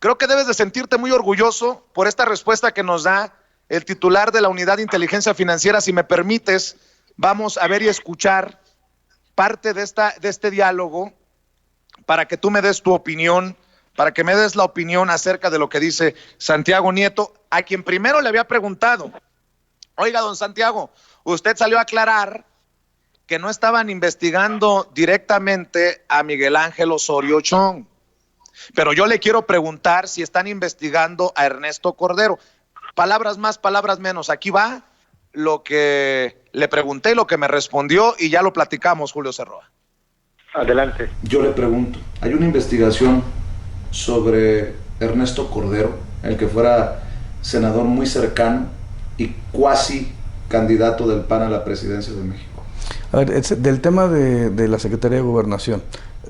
Creo que debes de sentirte muy orgulloso por esta respuesta que nos da el titular de la Unidad de Inteligencia Financiera. Si me permites, vamos a ver y escuchar parte de este diálogo para que tú me des tu opinión, para que me des la opinión acerca de lo que dice Santiago Nieto, a quien primero le había preguntado, oiga, don Santiago, usted salió a aclarar que no estaban investigando directamente a Miguel Ángel Osorio Chong, pero yo le quiero preguntar si están investigando a Ernesto Cordero. Palabras más, palabras menos. Aquí va lo que le pregunté, lo que me respondió, y ya lo platicamos, Julio Cerroa. Adelante. Yo le pregunto, ¿hay una investigación sobre Ernesto Cordero, el que fuera senador muy cercano y cuasi candidato del PAN a la presidencia de México? A ver, del tema de la Secretaría de Gobernación,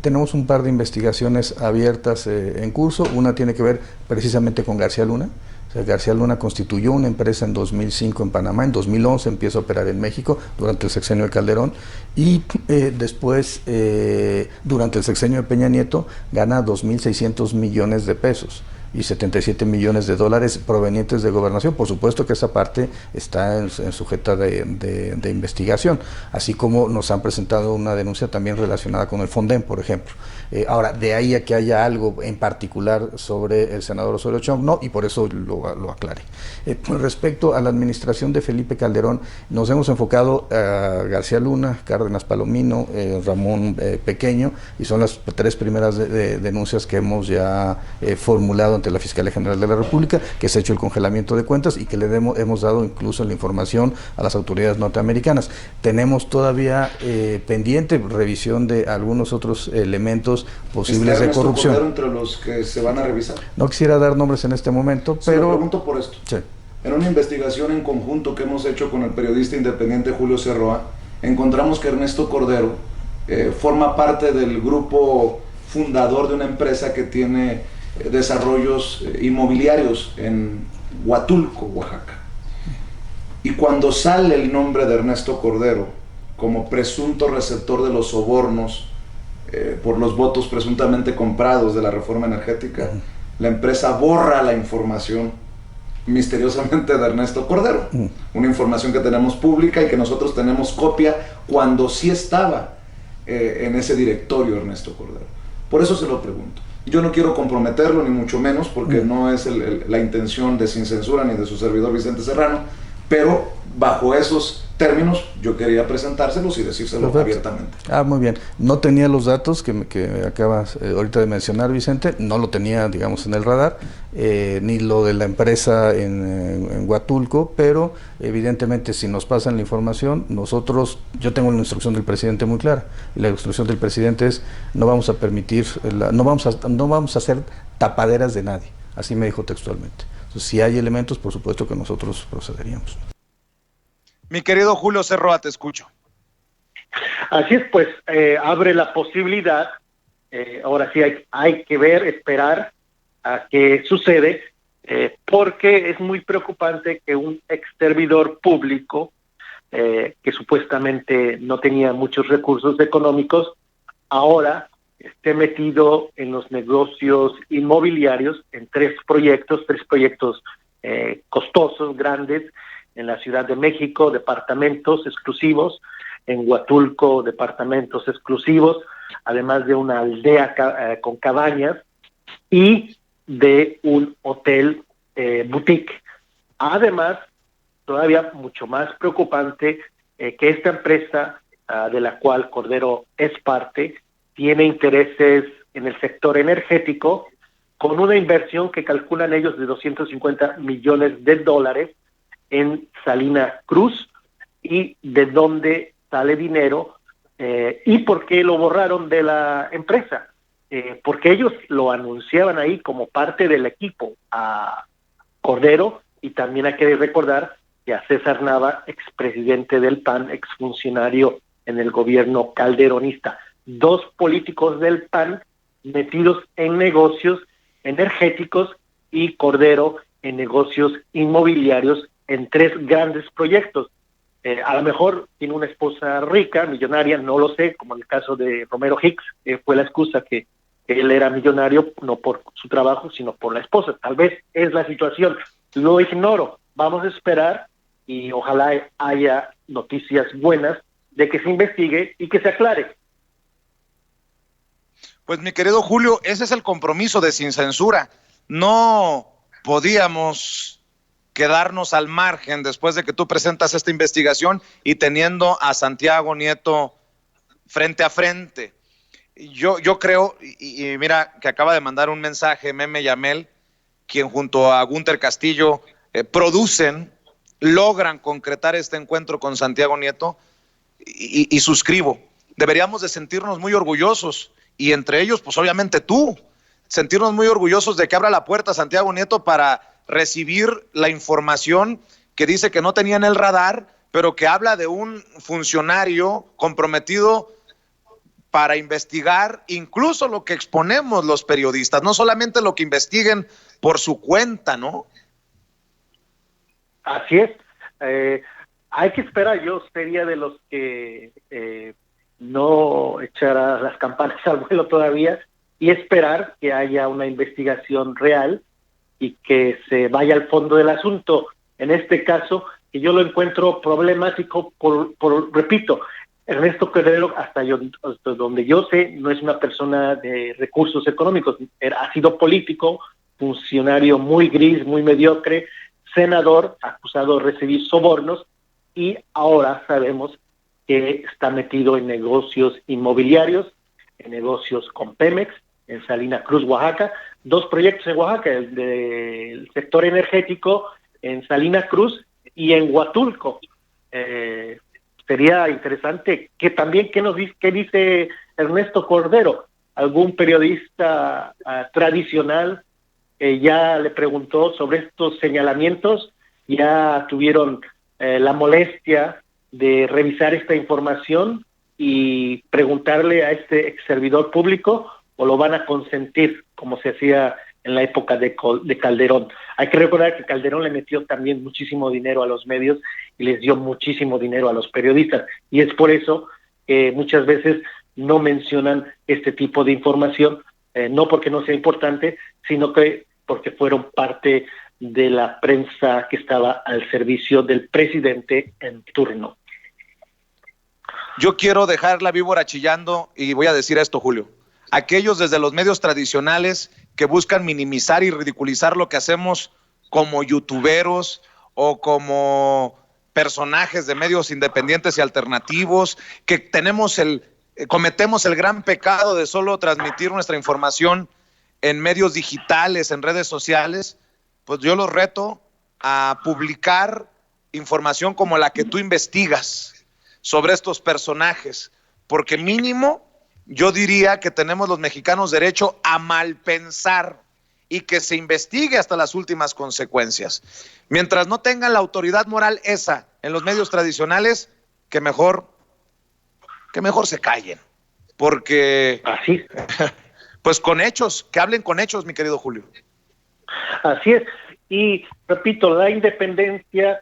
tenemos un par de investigaciones abiertas en curso. Una tiene que ver precisamente con García Luna. O sea, García Luna constituyó una empresa en 2005 en Panamá, en 2011 empieza a operar en México durante el sexenio de Calderón y después, durante el sexenio de Peña Nieto, gana 2.600 millones de pesos y 77 millones de dólares provenientes de gobernación. Por supuesto que esa parte está en sujeta de investigación, así como nos han presentado una denuncia también relacionada con el Fonden, por ejemplo. Ahora, de ahí a que haya algo en particular sobre el senador Osorio Chong, no, y por eso lo aclaré. Respecto a la administración de Felipe Calderón, nos hemos enfocado a García Luna, Cárdenas Palomino, Ramón Pequeño, y son las tres primeras denuncias que hemos ya formulado ante la Fiscalía General de la República, que se ha hecho el congelamiento de cuentas y que hemos dado incluso la información a las autoridades norteamericanas. Tenemos todavía pendiente revisión de algunos otros elementos posibles de corrupción. ¿Está entre los que se van a revisar? No quisiera dar nombres en este momento, pero... Lo pregunto por esto. Sí. En una investigación en conjunto que hemos hecho con el periodista independiente Julio Cerroa, encontramos que Ernesto Cordero forma parte del grupo fundador de una empresa que tiene desarrollos inmobiliarios en Huatulco, Oaxaca. Y cuando sale el nombre de Ernesto Cordero como presunto receptor de los sobornos por los votos presuntamente comprados de la reforma energética, la empresa borra la información misteriosamente de Ernesto Cordero, una información que tenemos pública y que nosotros tenemos copia cuando sí estaba en ese directorio Ernesto Cordero. Por eso se lo pregunto. Yo no quiero comprometerlo, ni mucho menos, porque no es la intención de Sin Censura ni de su servidor Vicente Serrano, pero bajo esos términos yo quería presentárselos y decírselos abiertamente. Muy bien. No tenía los datos que acabas ahorita de mencionar, Vicente, no lo tenía, digamos, en el radar, ni lo de la empresa en Huatulco, pero evidentemente si nos pasan la información, yo tengo una instrucción del presidente muy clara, y la instrucción del presidente es: no vamos a permitir, no vamos a hacer tapaderas de nadie, así me dijo textualmente. Entonces, si hay elementos, por supuesto que nosotros procederíamos. Mi querido Julio Cerroa, te escucho. Así es, pues abre la posibilidad, ahora sí hay que ver, esperar a qué sucede, porque es muy preocupante que un ex servidor público, que supuestamente no tenía muchos recursos económicos, ahora esté metido en los negocios inmobiliarios en tres proyectos costosos, grandes, en la Ciudad de México, departamentos exclusivos, en Huatulco, departamentos exclusivos, además de una aldea con cabañas y de un hotel boutique. Además, todavía mucho más preocupante, que esta empresa de la cual Cordero es parte, tiene intereses en el sector energético, con una inversión que calculan ellos de $250 millones en Salina Cruz, y de dónde sale dinero y por qué lo borraron de la empresa, porque ellos lo anunciaban ahí como parte del equipo a Cordero, y también hay que recordar que a César Nava, expresidente del PAN, exfuncionario en el gobierno calderonista. Dos políticos del PAN metidos en negocios energéticos y Cordero en negocios inmobiliarios en tres grandes proyectos. A lo mejor tiene una esposa rica, millonaria, no lo sé, como en el caso de Romero Hicks, fue la excusa que Él era millonario no por su trabajo, sino por la esposa. Tal vez es la situación. Lo ignoro. Vamos a esperar y ojalá haya noticias buenas de que se investigue y que se aclare. Pues mi querido Julio, ese es el compromiso de Sin Censura. No podíamos quedarnos al margen después de que tú presentas esta investigación y teniendo a Santiago Nieto frente a frente. Yo creo, y mira que acaba de mandar un mensaje Meme Yamel, quien junto a Gunter Castillo logran concretar este encuentro con Santiago Nieto, y suscribo. Deberíamos de sentirnos muy orgullosos, y entre ellos, pues obviamente tú, sentirnos muy orgullosos de que abra la puerta Santiago Nieto para recibir la información que dice que no tenía en el radar, pero que habla de un funcionario comprometido para investigar incluso lo que exponemos los periodistas, no solamente lo que investiguen por su cuenta, ¿no? Así es. Hay que esperar. Yo sería de los que no echara las campanas al vuelo todavía y esperar que haya una investigación real y que se vaya al fondo del asunto. En este caso, que yo lo encuentro problemático repito, Ernesto Cordero, hasta donde yo sé, no es una persona de recursos económicos. Ha sido político, funcionario muy gris, muy mediocre, senador, acusado de recibir sobornos, y ahora sabemos que está metido en negocios inmobiliarios, en negocios con Pemex, en Salina Cruz, Oaxaca, 2 proyectos en Oaxaca, el del sector energético en Salina Cruz y en Huatulco. Sería interesante que también qué dice Ernesto Cordero, algún periodista tradicional ya le preguntó sobre estos señalamientos, ya tuvieron la molestia de revisar esta información y preguntarle a este ex servidor público, o lo van a consentir como se hacía en la época de Calderón. Hay que recordar que Calderón le metió también muchísimo dinero a los medios y les dio muchísimo dinero a los periodistas, y es por eso que muchas veces no mencionan este tipo de información, no porque no sea importante, sino que porque fueron parte de la prensa que estaba al servicio del presidente en turno. Yo quiero dejar la víbora chillando y voy a decir esto, Julio. Aquellos desde los medios tradicionales que buscan minimizar y ridiculizar lo que hacemos como youtuberos o como personajes de medios independientes y alternativos, que cometemos el gran pecado de solo transmitir nuestra información en medios digitales, en redes sociales, pues yo los reto a publicar información como la que tú investigas sobre estos personajes, porque mínimo yo diría que tenemos los mexicanos derecho a malpensar y que se investigue hasta las últimas consecuencias. Mientras no tengan la autoridad moral esa en los medios tradicionales, que mejor se callen, porque así, pues con hechos, que hablen con hechos, mi querido Julio. Así es, y repito, la independencia,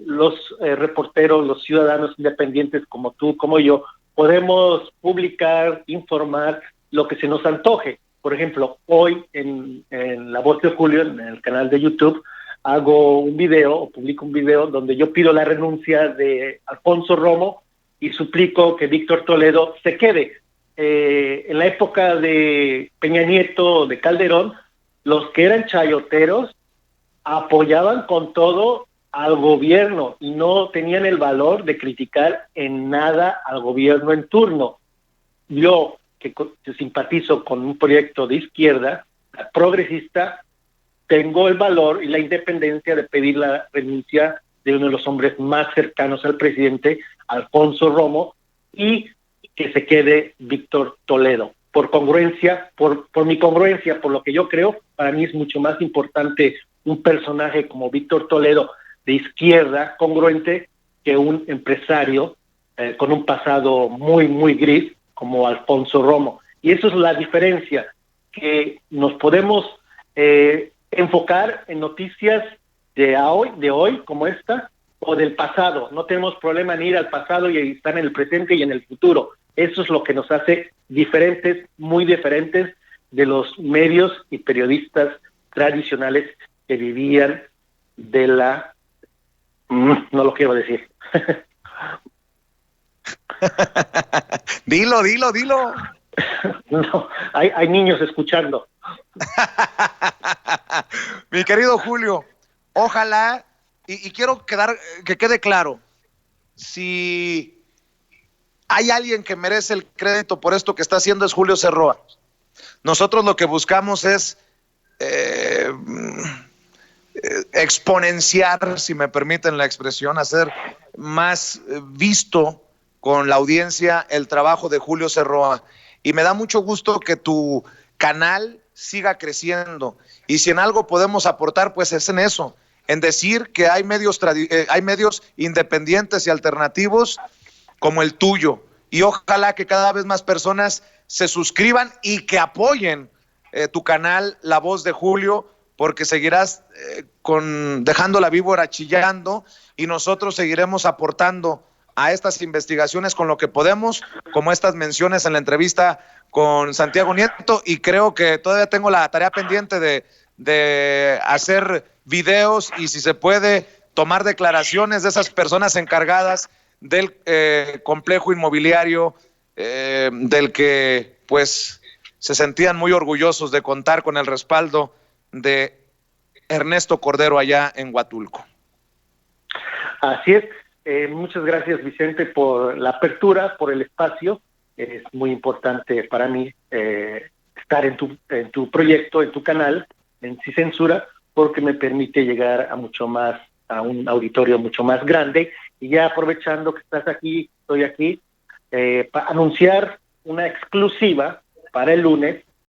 los reporteros, los ciudadanos independientes como tú, como yo, podemos publicar, informar lo que se nos antoje. Por ejemplo, hoy en La Voz de Julio, en el canal de YouTube, hago un video o publico un video donde yo pido la renuncia de Alfonso Romo y suplico que Víctor Toledo se quede. En la época de Peña Nieto, de Calderón, los que eran chayoteros apoyaban con todo al gobierno y no tenían el valor de criticar en nada al gobierno en turno. Yo, que simpatizo con un proyecto de izquierda, progresista, tengo el valor y la independencia de pedir la renuncia de uno de los hombres más cercanos al presidente, Alfonso Romo, y que se quede Víctor Toledo. Por congruencia, por mi congruencia, por lo que yo creo, para mí es mucho más importante un personaje como Víctor Toledo de izquierda, congruente, que un empresario con un pasado muy, muy gris como Alfonso Romo. Y eso es la diferencia, que nos podemos enfocar en noticias de hoy como esta, o del pasado. No tenemos problema en ir al pasado y estar en el presente y en el futuro, Eso es lo que nos hace diferentes, muy diferentes de los medios y periodistas tradicionales que vivían de la... no lo quiero decir. Dilo. No, hay niños escuchando. Mi querido Julio, ojalá, y quiero que quede claro, si hay alguien que merece el crédito por esto que está haciendo es Julio Cerroa. Nosotros lo que buscamos es exponenciar, si me permiten la expresión, hacer más visto con la audiencia el trabajo de Julio Cerroa. Y me da mucho gusto que tu canal siga creciendo. Y si en algo podemos aportar, pues es en eso, en decir que hay medios independientes y alternativos como el tuyo. Y ojalá que cada vez más personas se suscriban y que apoyen tu canal La Voz de Julio, porque seguirás dejando la víbora chillando y nosotros seguiremos aportando a estas investigaciones con lo que podemos, como estas menciones en la entrevista con Santiago Nieto, y creo que todavía tengo la tarea pendiente de hacer videos y, si se puede, tomar declaraciones de esas personas encargadas del complejo inmobiliario del que pues se sentían muy orgullosos de contar con el respaldo de Ernesto Cordero allá en Huatulco. Así es. Muchas gracias, Vicente, por la apertura, por el espacio. Es muy importante para mí estar en tu proyecto, en tu canal, en Sin Censura, porque me permite llegar a un auditorio mucho más grande. Y ya aprovechando que estás aquí, estoy aquí, para anunciar una exclusiva para el lunes,